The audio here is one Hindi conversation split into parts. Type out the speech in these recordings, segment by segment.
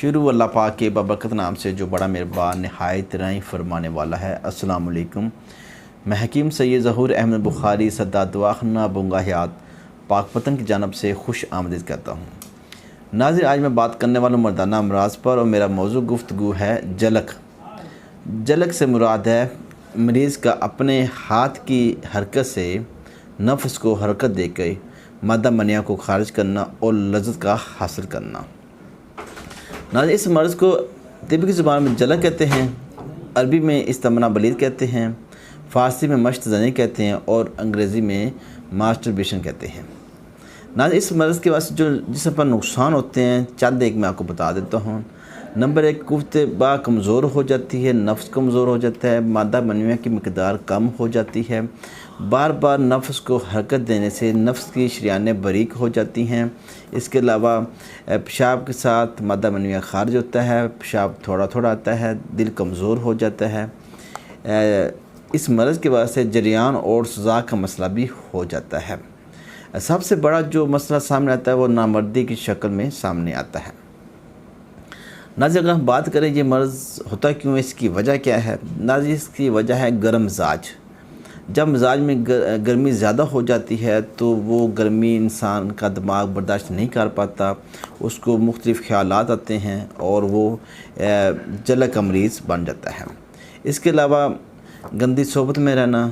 शुरू अल्लाह पाक के बबरकत नाम से जो बड़ा मेहरबान नहायत रहम फरमाने वाला है। अस्सलाम वालेकुम। मैं हकीम सैयद ज़हूर अहमद बुखारी सद्दा दुआख़ाना बुंगाहियात पाकपतन की जानब से खुश आमदीद करता हूँ। नाज़रीन, आज मैं बात करने वाला हूँ मर्दाना अमराज़ पर और मेरा मौजू गुफ्तगू है जलक। जलक से मुराद है मरीज़ का अपने हाथ की हरकत से नफ्स को हरकत देकर मादा मनिया को खारिज करना और लज़्ज़त का हासिल करना। नाज़रीन, इस मर्ज़ को तिब्बी की ज़ुबान में जलक कहते हैं, अरबी में इस्तमना बलीद कहते हैं, फ़ारसी में मश्त ज़नी कहते हैं और अंग्रेज़ी में मास्टरबेशन कहते हैं। नाज़रीन, इस मर्ज़ के वास्ते जो जिसम पर नुकसान होते हैं चंद एक मैं आपको बता देता हूँ। नंबर 1, कुव्वत बा कमज़ोर हो जाती है, नफ्स कमज़ोर हो जाता है, मादा मनिया की मकदार कम हो जाती है, बार बार नफ्स को हरकत देने से नफ्स की शरियानें बारीक हो जाती हैं। इसके अलावा पेशाब के साथ मादा मनिया खारिज होता है, पेशाब थोड़ा थोड़ा आता है, दिल कमज़ोर हो जाता है। इस मर्ज़ के वास्ते जरियान और सज़ा का मसला भी हो जाता है। सबसे बड़ा जो मसला सामने आता है वो नामर्दी की शक्ल में सामने आता है। नाज़रीन, अगर हम बात करें ये मर्ज़ होता क्यों है, इसकी वजह क्या है। नाज़रीन, इसकी वजह है गर्म मिजाज। जब मिजाज में गर्मी ज़्यादा हो जाती है तो वो गर्मी इंसान का दिमाग बर्दाश्त नहीं कर पाता, उसको मुख्तलिफ़ ख़यालात आते हैं और वो जलक का मरीज़ बन जाता है। इसके अलावा गंदी सोबत में रहना,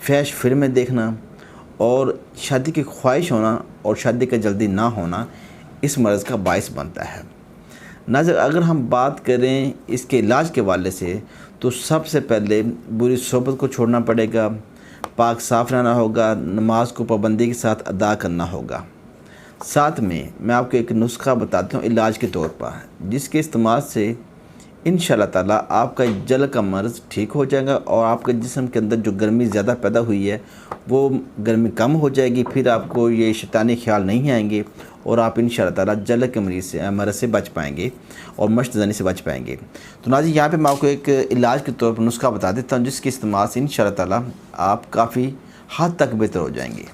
फैश फिल्में देखना और शादी की ख्वाहिश होना और शादी का जल्दी ना होना इस मर्ज़ का बाइस बनता है। नाज़रीन, अगर हम बात करें इसके इलाज के वाले से तो सबसे पहले बुरी सोबत को छोड़ना पड़ेगा, पाक साफ़ रहना होगा, नमाज को पाबंदी के साथ अदा करना होगा। साथ में मैं आपको एक नुस्खा बताता हूँ इलाज के तौर पर, जिसके इस्तेमाल से इंशाअल्लाह ताला आपका जल का मर्ज़ ठीक हो जाएगा और आपके जिस्म के अंदर जो गर्मी ज़्यादा पैदा हुई है वो गर्मी कम हो जाएगी। फिर आपको ये शैतानी ख्याल नहीं आएंगे और आप इंशाअल्लाह ताला जल के मर्ज़ से बच पाएंगे और मश्त ज़नी से बच पाएंगे। तो नाज़रीन, यहाँ पे मैं आपको एक इलाज के तौर पर नुस्खा बता देता हूँ, जिसके इस्तेमाल से इंशाअल्लाह ताला आप काफ़ी हद तक बेहतर हो जाएंगे।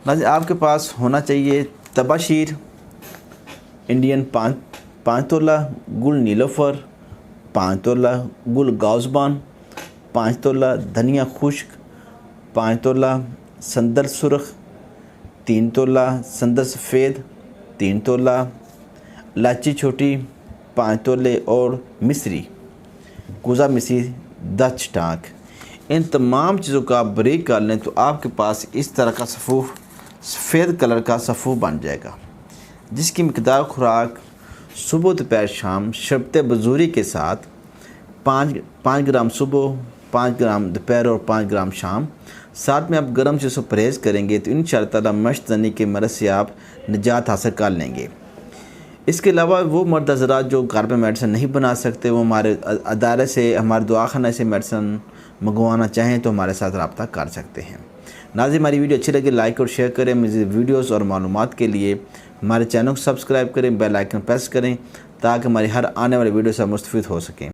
नाज़रीन, आपके पास होना चाहिए तबाशीर इंडियन 5 तोला, गुल नीलोफर 5 तोला, गुल गाउज़बान 5 तोला, धनिया खुश्क 5 तोला, संदल सुरख 3 तोला, संदल सफ़ेद 3 तोला, इलायची छोटी 5 तोले और मिस्री कुज़ा मिस्री 10 छटाक। इन तमाम चीज़ों का आप बारीक कर लें तो आपके पास इस तरह का सफ़ूफ सफ़ेद कलर का सफ़ूफ बन जाएगा, जिसकी मकदार खुराक सुबह दोपहर शाम शर्बत बजूरी के साथ 5 ग्राम सुबह, 5 ग्राम दोपहर और 5 ग्राम शाम। साथ में आप गर्म चीज़ों से परहेज़ करेंगे तो इंशाअल्लाह ताला मश्त ज़नी के मर्ज़ से आप निजात हासिल कर लेंगे। इसके अलावा वो मर्द हज़रात जो घर पर मेडिसिन नहीं बना सकते, वो हमारे अदारे से, हमारे दुआखाना से मेडिसिन मंगवाना चाहें तो हमारे साथ रब्ता कर सकते हैं। नाज़रीन, हमारी वीडियो अच्छी लगे लाइक और शेयर करें। मज़ीद वीडियोस और मालूमात के लिए हमारे चैनल को सब्सक्राइब करें, बेल आइकन प्रेस करें ताकि हमारी हर आने वाली वीडियो से मुस्तफ़ीद हो सकें।